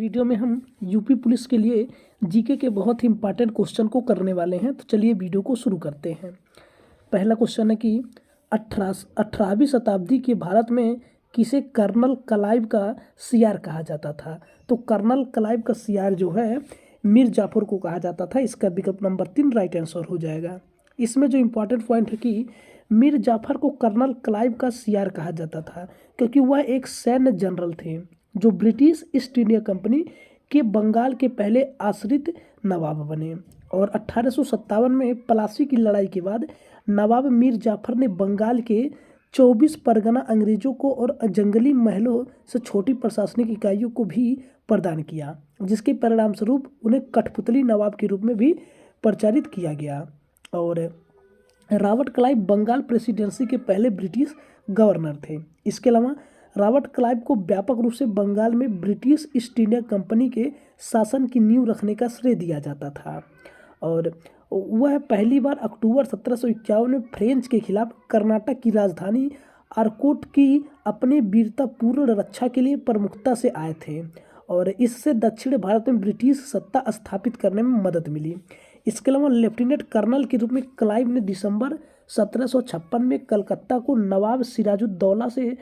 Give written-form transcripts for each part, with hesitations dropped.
Video में हम UP police के लिए जीके के बहुत ही इंपॉर्टेंट क्वेश्चन को करने वाले हैं। तो चलिए वीडियो को शुरू करते हैं। पहला क्वेश्चन है कि 18वीं शताब्दी के भारत में किसे कर्नल क्लाइव का सियार कहा जाता था। तो कर्नल क्लाइव का सियार जो है मीर जाफर को कहा जाता था। इसका विकल्प नंबर 3 राइट आंसर हो जाएगा। इसमें जो इम्पोर्टेंट पॉइंट है कि मीर जाफर को कर्नल क्लाइव का सियार कहा जाता था क्योंकि वह एक सैन्य जनरल थे जो ब्रिटिश ईस्ट इंडिया कंपनी के बंगाल के पहले आश्रित नवाब बने। और 1857 में प्लासी की लड़ाई के बाद नवाब मीर जाफर ने बंगाल के 24 परगना अंग्रेजों को और जंगली महलों से छोटी प्रशासनिक इकाइयों को भी प्रदान किया, जिसके परिणाम स्वरूप उन्हें कठपुतली नवाब के रूप में भी प्रचारित किया गया। और रॉबर्ट क्लाइव बंगाल प्रेसिडेंसी के पहले ब्रिटिश गवर्नर थे। इसके अलावा रॉबर्ट क्लाइव को व्यापक रूप से बंगाल में ब्रिटिश ईस्ट इंडिया कंपनी के शासन की नींव रखने का श्रेय दिया जाता था। और वह पहली बार अक्टूबर 1751 में फ्रेंच के खिलाफ कर्नाटक की राजधानी आरकोट की अपने वीरतापूर्ण रक्षा के लिए प्रमुखता से आए थे और इससे दक्षिण भारत में ब्रिटिश सत्ता स्थापित करने में मदद मिली। इसके अलावा लेफ्टिनेंट कर्नल के रूप में क्लाइव ने दिसंबर 1756 में कलकत्ता को नवाब सिराजुद्दौला से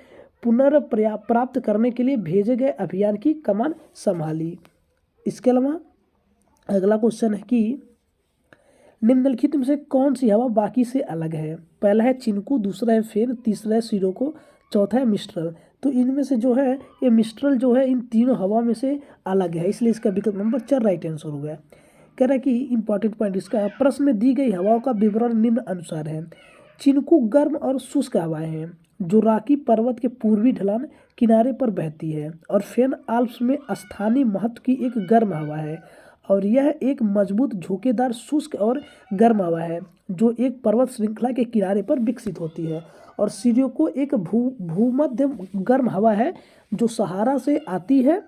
पुनर्प्राप्त करने के लिए भेजे गए अभियान की कमान संभाली। इसके अलावा अगला क्वेश्चन है कि निम्नलिखित में से कौन सी हवा बाकी से अलग है। पहला है चिनकू, दूसरा है फेन, तीसरा है सिरोको, चौथा है मिस्ट्रल। तो इनमें से जो है ये मिस्ट्रल जो है इन तीनों हवा में से अलग है, इसलिए इसका विकल्प नंबर 4 राइट आंसर हो गया। कह रहा है कि इंपॉर्टेंट पॉइंट इसका प्रश्न में दी गई हवाओं का विवरण निम्न अनुसार है। चिनकू गर्म और शुष्क हवाएं हैं जो रॉकी पर्वत के पूर्वी ढलान किनारे पर बहती है। और फेन आल्प्स में स्थानीय महत्व की एक गर्म हवा है और यह एक मजबूत झोंकेदार शुष्क और गर्म हवा है जो एक पर्वत श्रृंखला के किनारे पर विकसित होती है। और सिरोको एक भूमध्य गर्म हवा है जो सहारा से आती है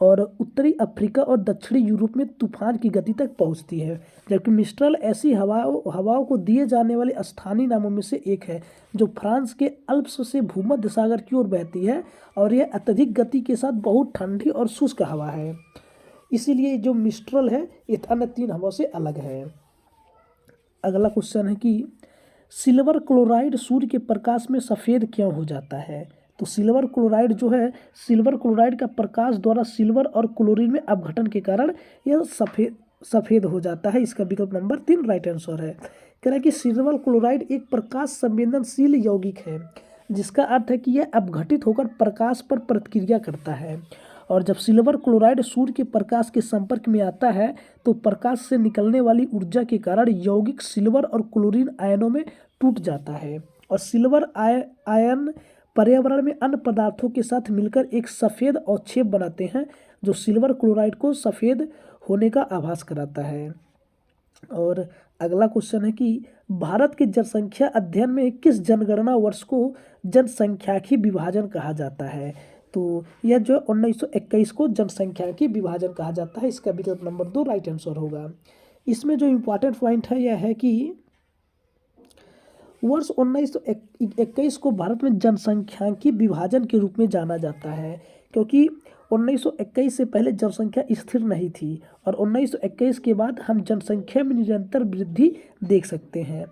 और उत्तरी अफ्रीका और दक्षिणी यूरोप में तूफान की गति तक पहुंचती है। जबकि मिस्ट्रल ऐसी हवाओं को दिए जाने वाले स्थानीय नामों में से एक है जो फ्रांस के अल्प्स से भूमध्य सागर की ओर बहती है और यह अत्यधिक गति के साथ बहुत ठंडी और शुष्क हवा है। इसीलिए जो मिस्ट्रल है ये अन्य तीन हवाओं से अलग है। अगला क्वेश्चन है कि सिल्वर क्लोराइड सूर्य के प्रकाश में सफ़ेद क्यों हो जाता है। तो सिल्वर क्लोराइड जो है सिल्वर क्लोराइड का प्रकाश द्वारा सिल्वर और क्लोरीन में अपघटन के कारण यह सफ़ेद हो जाता है। इसका विकल्प नंबर 3 राइट आंसर है। कह रहा है कि सिल्वर क्लोराइड एक प्रकाश संवेदनशील यौगिक है जिसका अर्थ है कि यह अपघटित होकर प्रकाश पर प्रतिक्रिया करता है। और जब सिल्वर क्लोराइड सूर्य के प्रकाश के संपर्क में आता है तो प्रकाश से निकलने वाली ऊर्जा के कारण यौगिक सिल्वर और क्लोरीन आयनों में टूट जाता है और सिल्वर आयन पर्यावरण में अन्य पदार्थों के साथ मिलकर एक सफ़ेद अवक्षेप बनाते हैं जो सिल्वर क्लोराइड को सफ़ेद होने का आभास कराता है। और अगला क्वेश्चन है कि भारत के जनसंख्या अध्ययन में किस जनगणना वर्ष को जनसंख्याकी विभाजन कहा जाता है। तो यह जो 1921 को जनसंख्याकी विभाजन कहा जाता है। इसका विकल्प नंबर 2 राइट आंसर होगा। इसमें जो इम्पोर्टेंट पॉइंट है यह है कि वर्ष 1921 को भारत में जनसंख्याकी विभाजन के रूप में जाना जाता है क्योंकि 1921 से पहले जनसंख्या स्थिर नहीं थी और 1921 के बाद हम जनसंख्या में निरंतर वृद्धि देख सकते हैं।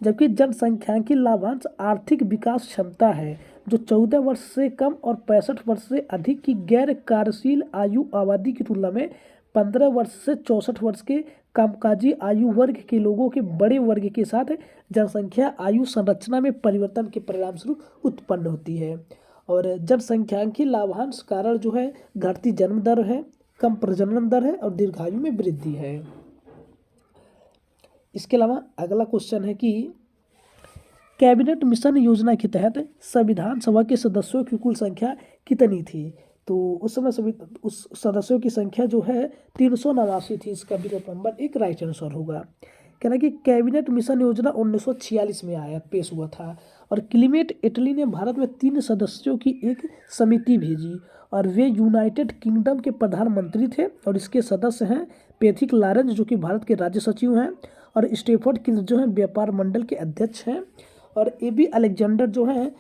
जबकि जनसंख्याकी लाभांश आर्थिक विकास क्षमता है जो 14 वर्ष से कम और 65 वर्ष से अधिक की गैर कार्यशील आयु आबादी की तुलना में 15 वर्ष से 64 वर्ष के कामकाजी आयु वर्ग के लोगों के बड़े वर्ग के साथ जनसंख्या आयु संरचना में परिवर्तन के परिणाम स्वरूप उत्पन्न होती है। और जनसंख्याकी लाभांश कारण जो है घटती जन्म दर है, कम प्रजनन दर है और दीर्घायु में वृद्धि है। इसके अलावा अगला क्वेश्चन है कि कैबिनेट मिशन योजना के तहत संविधान सभा के सदस्यों की कुल संख्या कितनी थी। तो उस समय उस सदस्यों की संख्या जो है 389 थी। इसका विकल्प नंबर 1 राइट आंसर होगा। कहना कि कैबिनेट मिशन योजना 1946 में पेश हुआ था और क्लीमेट इटली ने भारत में 3 सदस्यों की एक समिति भेजी और वे यूनाइटेड किंगडम के प्रधानमंत्री थे। और इसके सदस्य हैं पैथिक लॉरेंस जो कि भारत के राज्य सचिव हैं और स्टेफर्ड किंग्स जो हैं व्यापार मंडल के अध्यक्ष हैं और एबी अलेक्जेंडर जो हैं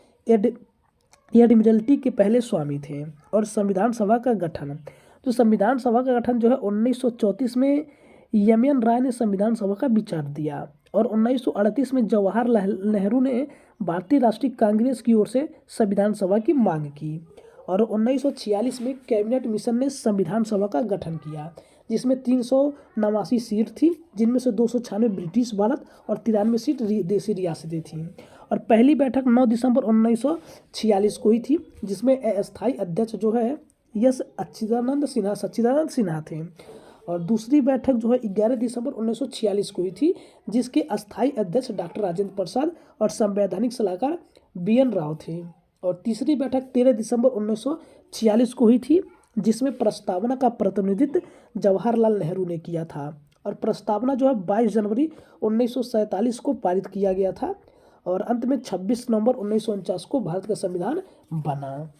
एडमिरल्टी के पहले स्वामी थे। और संविधान सभा का गठन जो संविधान सभा का गठन जो है 1934 में एम राय ने संविधान सभा का विचार दिया और 1938 में जवाहरलाल नेहरू ने भारतीय राष्ट्रीय कांग्रेस की ओर से संविधान सभा की मांग की और 1946 में कैबिनेट मिशन ने संविधान सभा का गठन किया, जिसमें 389 सीट थी, जिनमें से 296 ब्रिटिश भारत और 93 सीट देसी रियासतें थीं। और पहली बैठक 9 दिसंबर 1946 को हुई थी, जिसमें अस्थायी अध्यक्ष जो है एस सच्चिदानंद सिन्हा थे। और दूसरी बैठक जो है 11 दिसंबर 1946 को हुई थी, जिसके अस्थायी अध्यक्ष डॉक्टर राजेंद्र प्रसाद और संवैधानिक सलाहकार BN राव थे। और तीसरी बैठक 13 दिसंबर 1946 को हुई थी, जिसमें प्रस्तावना का प्रतिनिधित्व जवाहरलाल नेहरू ने किया था और प्रस्तावना जो है 22 जनवरी 1947 को पारित किया गया था और अंत में 26 नवंबर 1949 को भारत का संविधान बना।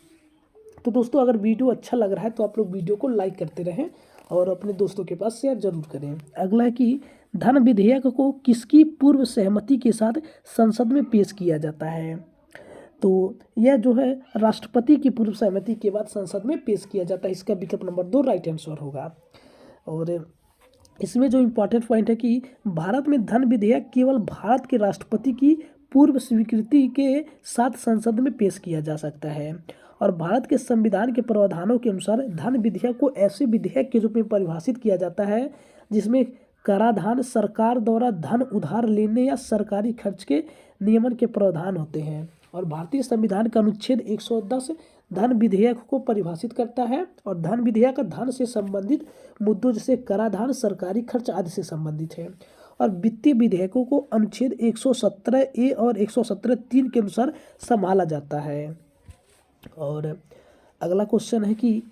तो दोस्तों, अगर वीडियो अच्छा लग रहा है तो आप लोग वीडियो को लाइक करते रहें और अपने दोस्तों के पास शेयर जरूर करें। अगला है कि धन विधेयक को किसकी पूर्व सहमति के साथ संसद में पेश किया जाता है? तो यह जो है राष्ट्रपति की पूर्व सहमति के बाद संसद में पेश किया जाता है। इसका विकल्प नंबर 2 राइट आंसर होगा। और इसमें जो इम्पोर्टेंट पॉइंट है कि भारत में धन विधेयक केवल भारत के राष्ट्रपति की पूर्व स्वीकृति के साथ संसद में पेश किया जा सकता है और भारत के संविधान के प्रावधानों के अनुसार धन विधेयक को ऐसे विधेयक के रूप में परिभाषित किया जाता है जिसमें कराधान, सरकार द्वारा धन उधार लेने या सरकारी खर्च के नियमन के प्रावधान होते हैं। और भारतीय संविधान का अनुच्छेद 110 धन विधेयक को परिभाषित करता है और धन विधेयक धन से संबंधित मुद्दों जैसे कराधान, सरकारी खर्च आदि से संबंधित है। और वित्तीय विधेयकों को अनुच्छेद 117A और 117(3) के अनुसार संभाला जाता है। और अगला क्वेश्चन है कि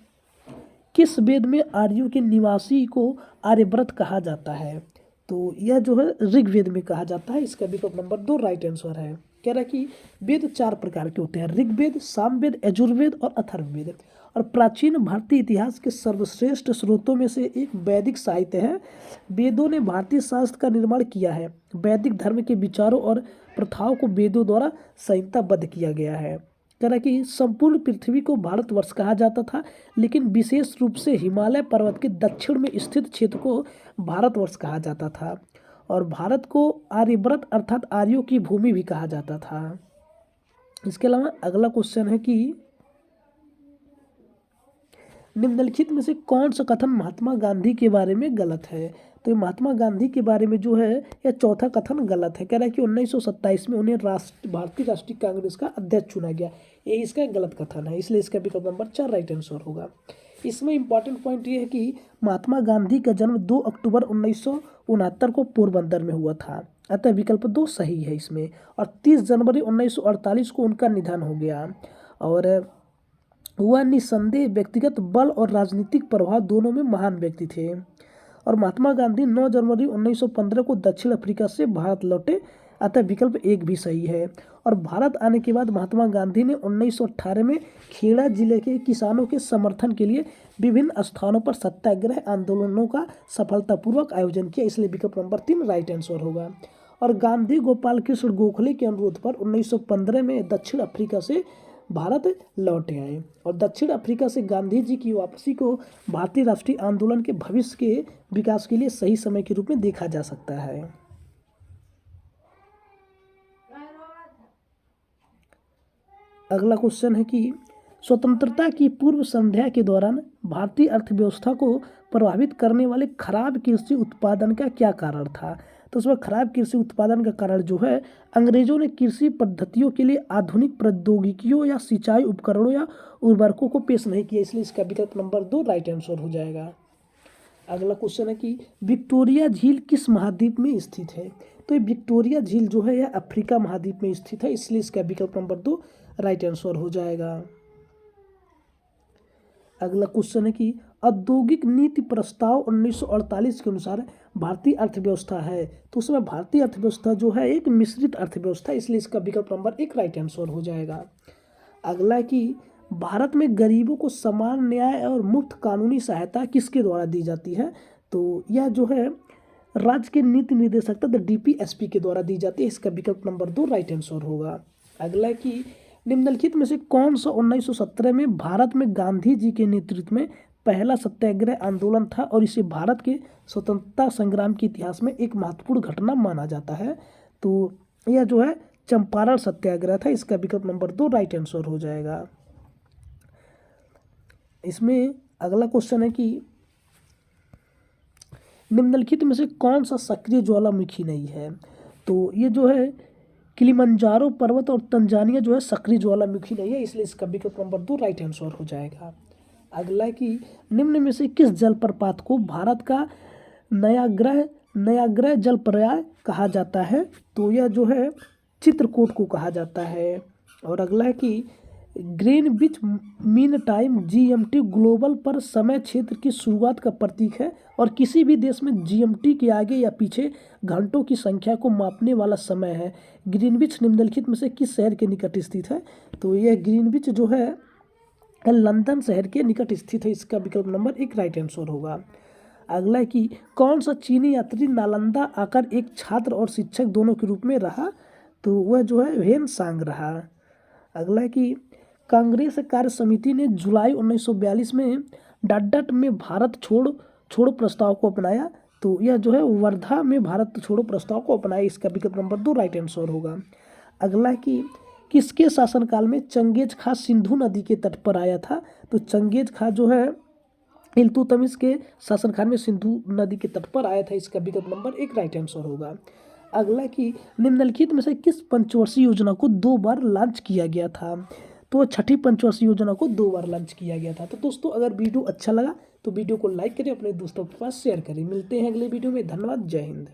किस वेद में आर्यों के निवासी को आर्यव्रत कहा जाता है? तो यह जो है ऋग्वेद में कहा जाता है। इसका विकल्प नंबर 2 राइट आंसर है। कह रहा है कि वेद 4 प्रकार के होते हैं, ऋग्वेद, सामवेद, यजुर्वेद और अथर्ववेद। और प्राचीन भारतीय इतिहास के सर्वश्रेष्ठ स्रोतों में से एक वैदिक साहित्य है। वेदों ने भारतीय शास्त्र का निर्माण किया है। वैदिक धर्म के विचारों और प्रथाओं को वेदों द्वारा संहिताबद्ध किया गया है। कह रहा कि संपूर्ण पृथ्वी को भारतवर्ष कहा जाता था, लेकिन विशेष रूप से हिमालय पर्वत के दक्षिण में स्थित क्षेत्र को भारतवर्ष कहा जाता था। और भारत को आर्यव्रत अर्थात आर्यों की भूमि भी कहा जाता था। इसके अलावा अगला क्वेश्चन है कि निम्नलिखित में से कौन सा कथन महात्मा गांधी के बारे में गलत है? तो महात्मा गांधी के बारे में जो है यह चौथा कथन गलत है। कह रहा है कि 1927 में उन्हें भारतीय राष्ट्रीय कांग्रेस का अध्यक्ष चुना गया, ये इसका गलत कथन है, इसलिए इसका विकल्प नंबर 4 राइट आंसर होगा। इसमें इंपॉर्टेंट पॉइंट ये है कि महात्मा गांधी का जन्म 2 अक्टूबर 1969 को पोरबंदर में हुआ था, अतः विकल्प 2 सही है इसमें। और 30 जनवरी 1948 को उनका निधन हो गया और वह निस्संदेह व्यक्तिगत बल और राजनीतिक प्रभाव दोनों में महान व्यक्ति थे। और महात्मा गांधी 9 जनवरी 1915 को दक्षिण अफ्रीका से भारत लौटे, अतः विकल्प 1 भी सही है। और भारत आने के बाद महात्मा गांधी ने 1918 में खेड़ा जिले के किसानों के समर्थन के लिए विभिन्न स्थानों पर सत्याग्रह आंदोलनों का सफलतापूर्वक आयोजन किया, इसलिए विकल्प नंबर 3 राइट आंसर होगा। और गांधी गोपाल कृष्ण गोखले के अनुरोध पर 1915 में दक्षिण अफ्रीका से भारत लौटे आए और दक्षिण अफ्रीका से गांधी जी की वापसी को भारतीय राष्ट्रीय आंदोलन के भविष्य के विकास के लिए सही समय के रूप में देखा जा सकता है। अगला क्वेश्चन है कि स्वतंत्रता की पूर्व संध्या के दौरान भारतीय अर्थव्यवस्था को प्रभावित करने वाले खराब कृषि उत्पादन का क्या कारण था? तो उसमें खराब कृषि उत्पादन का कारण जो है अंग्रेजों ने कृषि पद्धतियों के लिए आधुनिक प्रौद्योगिकियों या सिंचाई उपकरणों या उर्वरकों को पेश नहीं किया, इसलिए इसका विकल्प नंबर 2 राइट आंसर हो जाएगा। अगला क्वेश्चन है कि विक्टोरिया झील किस महाद्वीप में स्थित है? तो ये विक्टोरिया झील जो है यह अफ्रीका महाद्वीप में स्थित है, इसलिए इसका विकल्प नंबर 2 राइट आंसर हो जाएगा। अगला क्वेश्चन है कि औद्योगिक नीति प्रस्ताव 1948 के अनुसार भारतीय अर्थव्यवस्था है, तो उसमें भारतीय अर्थव्यवस्था जो है एक मिश्रित अर्थव्यवस्था, इसलिए इसका विकल्प नंबर 1 राइट आंसर हो जाएगा। अगला है कि भारत में गरीबों को समान न्याय और मुफ्त कानूनी सहायता किसके द्वारा दी जाती है? तो यह जो है राज्य के नीति निर्देशकता DPSP के द्वारा दी जाती है, इसका विकल्प नंबर 2 राइट आंसर होगा। अगला है कि निम्नलिखित में से कौन सा 1917 में भारत में गांधी जी के नेतृत्व में पहला सत्याग्रह आंदोलन था और इसे भारत के स्वतंत्रता संग्राम के इतिहास में एक महत्वपूर्ण घटना माना जाता है। तो यह जो है चंपारण सत्याग्रह था। इसका विकल्प नंबर 2 राइट आंसर हो जाएगा। इसमें अगला क्वेश्चन है कि निम्नलिखित में से कौन सा सक्रिय ज्वालामुखी नहीं है। तो ये जो है किलिमंजारो पर्वत और तंजानिया जो है सक्रिय ज्वालामुखी नहीं है, इसलिए इसका विकल्प नंबर 2 राइट आंसर हो जाएगा। अगला है कि निम्न में से किस जलप्रपात को भारत का नयाग्रह जलप्रयाग कहा जाता है। तो यह जो है चित्रकूट को कहा जाता है। और अगला है कि Greenwich mean time GMT global पर समय क्षेत्र की शुरुआत का प्रतीक है और किसी भी देश में जीएमटी के आगे या पीछे घंटों की संख्या को मापने वाला समय है। ग्रीनविच निम्नलिखित में से किस शहर के निकट स्थित है। तो यह ग्रीनविच जो है लंदन शहर के निकट स्थित है। इसका विकल्प नंबर 1 राइट आंसर होगा। अगला है कि कौन सा चीनी यात्री नालंदा आकर एक छात्र और शिक्षक दोनों के रूप में रहा। तो वह जो है वेन सांग रहा। अगला है कि कांग्रेस कार्य समिति ने जुलाई 1942 में डाडट में भारत छोड़ो प्रस्ताव को अपनाया। तो यह जो है वर्धा में भारत छोड़ो प्रस्ताव को अपनाया। इसका विकल्प नंबर 2 राइट आंसर होगा। अगला है कि किसके शासनकाल में चंगेज खां सिंधु नदी के तट पर आया था। तो चंगेज खां जो है इल्तुतमिश के शासनकाल में सिंधु नदी के तट पर आया था। इसका विकल्प नंबर 1 राइट आंसर होगा। अगला कि निम्नलिखित में से किस पंचवर्षीय योजना को 2 बार लॉन्च किया गया था। तो छठी पंचवर्षीय योजना को 2 बार लॉन्च किया गया था। तो दोस्तों अगर वीडियो अच्छा लगा तो वीडियो को लाइक करें, अपने दोस्तों के पास शेयर करें। मिलते हैं अगले वीडियो में। धन्यवाद। जय हिंद।